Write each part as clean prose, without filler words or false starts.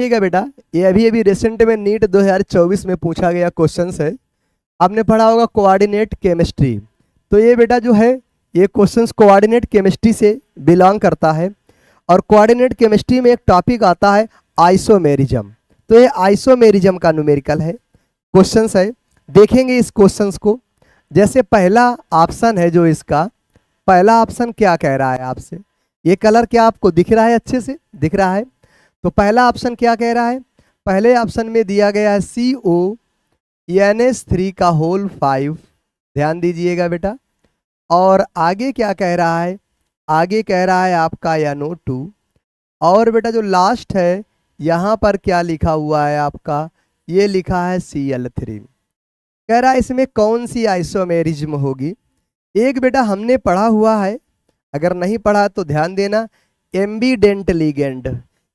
ठीक है बेटा, ये अभी अभी रिसेंट में नीट 2024 में पूछा गया क्वेश्चन है। आपने पढ़ा होगा कोऑर्डिनेट केमिस्ट्री। तो ये बेटा जो है, ये क्वेश्चंस कोऑर्डिनेट केमिस्ट्री से बिलोंग करता है। और कोऑर्डिनेट केमिस्ट्री में एक टॉपिक आता है आइसोमेरिज्म। तो ये आइसोमेरिज्म का न्यूमेरिकल है, क्वेश्चंस है। देखेंगे इस क्वेश्चंस को। जैसे पहला ऑप्शन है जो इसका, पहला ऑप्शन क्या कह रहा है आपसे, ये कलर क्या आपको दिख रहा है, अच्छे से दिख रहा है? तो पहला ऑप्शन क्या कह रहा है? पहले ऑप्शन में दिया गया है CONH3 का होल 5। ध्यान दीजिएगा बेटा। और आगे क्या कह रहा है? आगे कह रहा है आपका NO2। और बेटा जो लास्ट है, यहाँ पर क्या लिखा हुआ है आपका? ये लिखा है Cl3। कह रहा है इसमें कौन सी आइसोमेरिज्म होगी? एक बेटा हमने पढ़ा हुआ है, अगर नहीं पढ़ा तो ध्यान देना। एम्बीडेंट लीगेंड।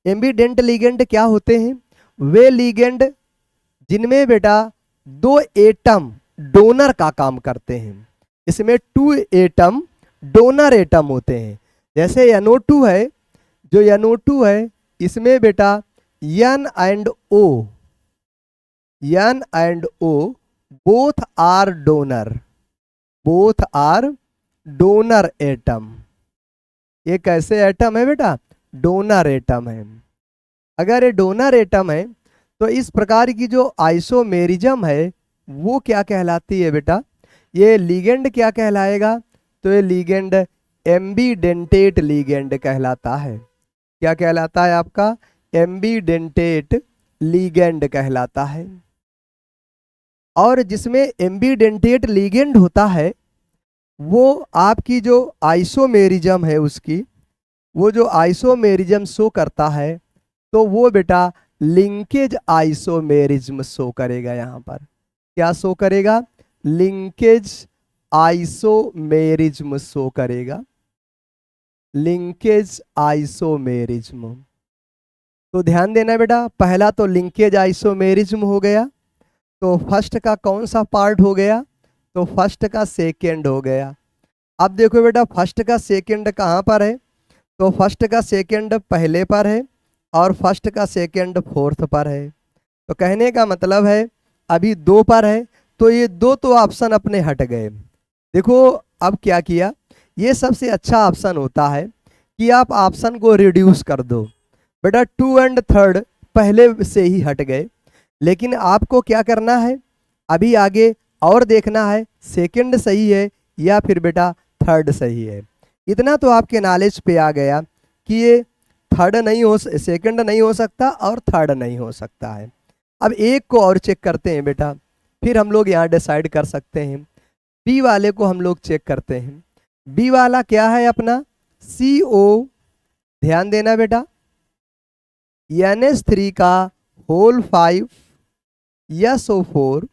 एम्बीडेंट लीगेंड क्या होते हैं? वे लीगेंड जिनमें बेटा दो एटम डोनर का काम करते हैं। इसमें 2 एटम डोनर एटम होते हैं। जैसे NO2 है, जो NO2 है इसमें बेटा N and O both are donor, both are donor atom. ये कैसे एटम है बेटा? डोनर एटम है। अगर ये डोनर एटम है तो इस प्रकार की जो आइसोमेरिज्म है वो क्या कहलाती है बेटा? ये लीगेंड क्या कहलाएगा? तो ये लीगेंड एम्बीडेंटेट लीगेंड कहलाता है। क्या कहलाता है आपका? एम्बीडेंटेट लीगेंड कहलाता है। और जिसमें एम्बीडेंटेट लीगेंड होता है वो आपकी जो आइसोमेरिज्म है उसकी, वो जो आइसोमेरिज्म शो करता है तो वो बेटा लिंकेज आइसोमेरिज्म शो करेगा। यहाँ पर क्या शो करेगा? लिंकेज आइसोमेरिज्म शो करेगा, लिंकेज आइसोमेरिज्म। तो ध्यान देना बेटा, पहला तो लिंकेज आइसोमेरिज्म हो गया। तो फर्स्ट का कौन सा पार्ट हो गया? तो फर्स्ट का सेकेंड हो गया। अब देखो बेटा, फर्स्ट का सेकेंड कहाँ पर है? तो फर्स्ट का सेकेंड पहले पर है और फर्स्ट का सेकेंड फोर्थ पर है। तो कहने का मतलब है अभी 2 पर है, तो ये 2 तो ऑप्शन अपने हट गए। देखो अब क्या किया, ये सबसे अच्छा ऑप्शन होता है कि आप ऑप्शन को रिड्यूस कर दो। बेटा 2 एंड 3 पहले से ही हट गए, लेकिन आपको क्या करना है, अभी आगे और देखना है सेकंड सही है या फिर बेटा थर्ड सही है। इतना तो आपके नॉलेज पे आ गया कि ये थर्ड नहीं हो, सेकंड नहीं हो सकता और थर्ड नहीं हो सकता है। अब एक को और चेक करते हैं बेटा, फिर हम लोग यहाँ डिसाइड कर सकते हैं। बी वाले को हम लोग चेक करते हैं। बी वाला क्या है अपना? CO। ध्यान देना बेटा, NH3 का होल 5 SO4।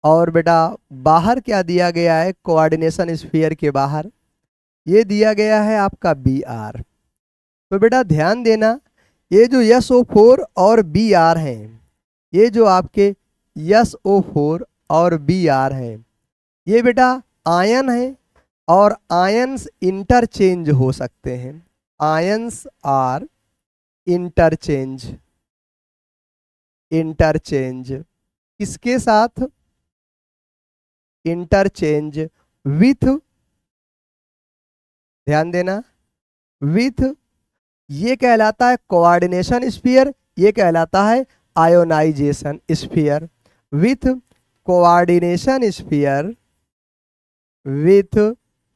और बेटा बाहर क्या दिया गया है? कोऑर्डिनेशन स्फीयर के बाहर ये दिया गया है आपका BR। तो बेटा ध्यान देना, ये जो SO4 और BR हैं, ये जो आपके SO4 और BR हैं, ये बेटा आयन है और आयंस इंटरचेंज हो सकते हैं। आयंस आर इंटरचेंज, इंटरचेंज किसके साथ? इंटरचेंज विथ, ध्यान देना, विथ, ये कहलाता है कोऑर्डिनेशन स्फीयर, ये कहलाता है ionisation sphere. With coordination sphere, with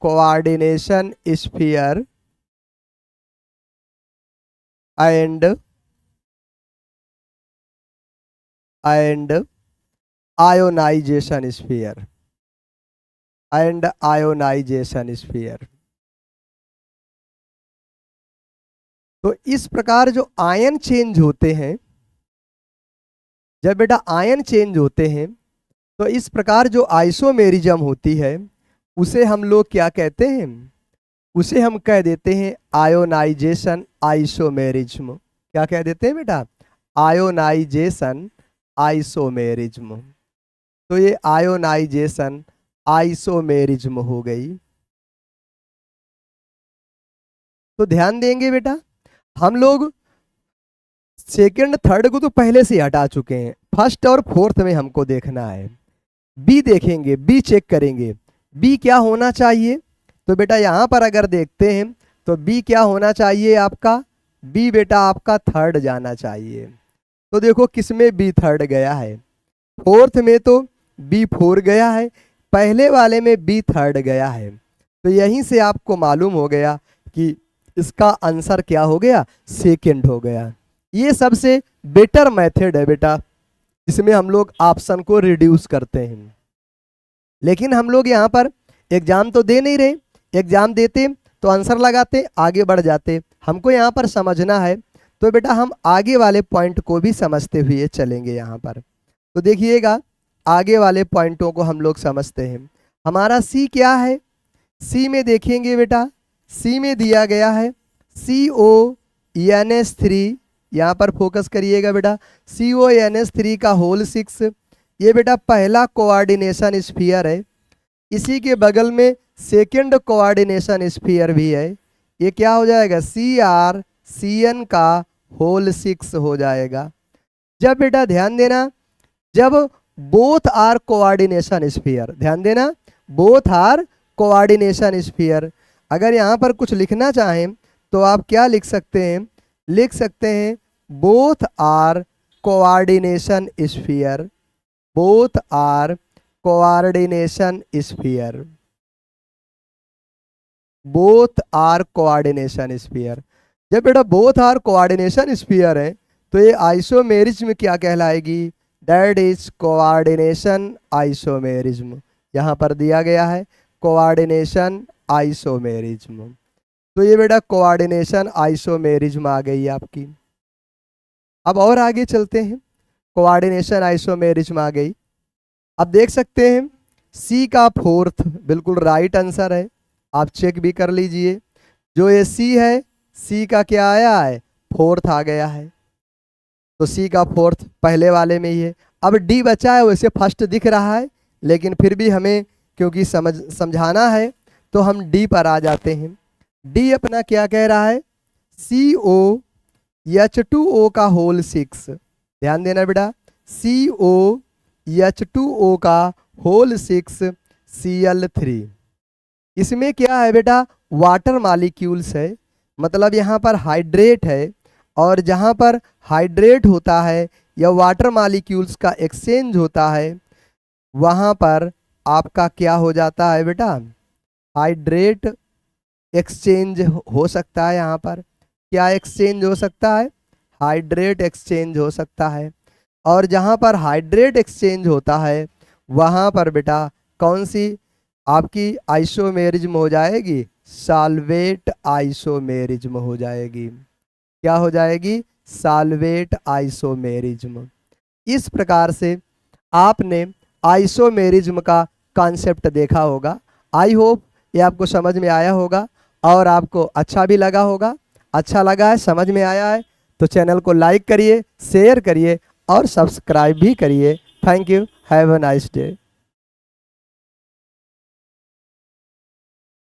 coordination sphere and ionisation sphere, and ionisation sphere. तो इस प्रकार जो आयन चेंज होते हैं, जब बेटा आयन चेंज होते हैं तो इस प्रकार जो आइसोमेरिज्म होती है उसे हम लोग क्या कहते हैं? उसे हम कह देते हैं आयोनाइजेशन आइसोमेरिज्म। क्या कह देते हैं बेटा? Ionisation isomerism. तो ये आयोनाइजेशन आइसोमेरिज्म हो गई। तो ध्यान देंगे बेटा, हम लोग सेकंड थर्ड को तो पहले से हटा चुके हैं, फर्स्ट और फोर्थ में हमको देखना है। बी देखेंगे, बी चेक करेंगे, बी क्या होना चाहिए। तो बेटा यहाँ पर अगर देखते हैं तो बी क्या होना चाहिए आपका, बी बेटा आपका थर्ड जाना चाहिए। तो देखो किसमें बी थर्ड गया है, फोर्थ में तो बी फोर गया है, पहले वाले में बी थर्ड गया है। तो यहीं से आपको मालूम हो गया कि इसका आंसर क्या हो गया, सेकंड हो गया। ये सबसे बेटर मेथड है बेटा, जिसमें हम लोग ऑप्शन को रिड्यूस करते हैं। लेकिन हम लोग यहाँ पर एग्जाम तो दे नहीं रहे, एग्जाम देते तो आंसर लगाते आगे बढ़ जाते। हमको यहाँ पर समझना है, तो बेटा हम आगे वाले पॉइंट को भी समझते हुए चलेंगे यहाँ पर। तो देखिएगा आगे वाले पॉइंटों को हम लोग समझते हैं। हमारा सी क्या है, सी में देखेंगे बेटा, सी में दिया गया है CONH3, यहाँ पर फोकस करिएगा बेटा, CONH3 का होल 6। ये बेटा पहला कोऑर्डिनेशन स्फीयर है, इसी के बगल में सेकंड कोऑर्डिनेशन स्फीयर भी है। ये क्या हो जाएगा, CrCN का होल 6 हो जाएगा। जब बेटा ध्यान देना, जब बोथ आर कोऑर्डिनेशन स्फीयर, ध्यान देना बोथ आर कोऑर्डिनेशन स्फीयर, अगर यहाँ पर कुछ लिखना चाहें तो आप क्या लिख सकते हैं, लिख सकते हैं both are coordination sphere, both are coordination sphere, both are coordination sphere. जब बेटा बोथ आर कोऑर्डिनेशन स्फीयर है तो ये आइसोमेरिज्म क्या कहलाएगी, दैट इज कोऑर्डिनेशन आइसोमेरिज्म। यहाँ पर दिया गया है कोऑर्डिनेशन आइसोमेरिज्म। तो ये बेटा कोऑर्डिनेशन आइसोमेरिज्म आ गई आपकी। अब और आगे चलते हैं, कोऑर्डिनेशन आइसोमेरिज्म आ गई। अब देख सकते हैं सी का फोर्थ बिल्कुल राइट आंसर है, आप चेक भी कर लीजिए। जो ये सी है, सी का क्या आया है, फोर्थ आ गया है। तो सी का फोर्थ पहले वाले में ही है। अब डी बचा है, वैसे फर्स्ट दिख रहा है लेकिन फिर भी हमें क्योंकि समझाना है तो हम डी पर आ जाते हैं। डी अपना क्या कह रहा है, COH2O का होल 6। ध्यान देना बेटा, COH2O का होल 6 Cl3। इसमें क्या है बेटा, वाटर मॉलिक्यूल्स है, मतलब यहाँ पर हाइड्रेट है, और जहाँ पर हाइड्रेट होता है या वाटर मॉलिक्यूल्स का एक्सचेंज होता है वहाँ पर आपका क्या हो जाता है बेटा, हाइड्रेट एक्सचेंज हो सकता है। यहाँ पर क्या एक्सचेंज हो सकता है, हाइड्रेट एक्सचेंज हो सकता है। और जहाँ पर हाइड्रेट एक्सचेंज होता है वहाँ पर बेटा कौन सी आपकी आइसोमेरिज्म हो जाएगी, सॉल्वेट आइसोमेरिज्म हो जाएगी। क्या हो जाएगी, सॉल्वेट आइसोमेरिज्म। इस प्रकार से आपने आइसोमेरिज्म का कॉन्सेप्ट देखा होगा। आई होप ये आपको समझ में आया होगा और आपको अच्छा भी लगा होगा। अच्छा लगा है, समझ में आया है तो चैनल को लाइक करिए, शेयर करिए और सब्सक्राइब भी करिए। Thank you, have a nice day.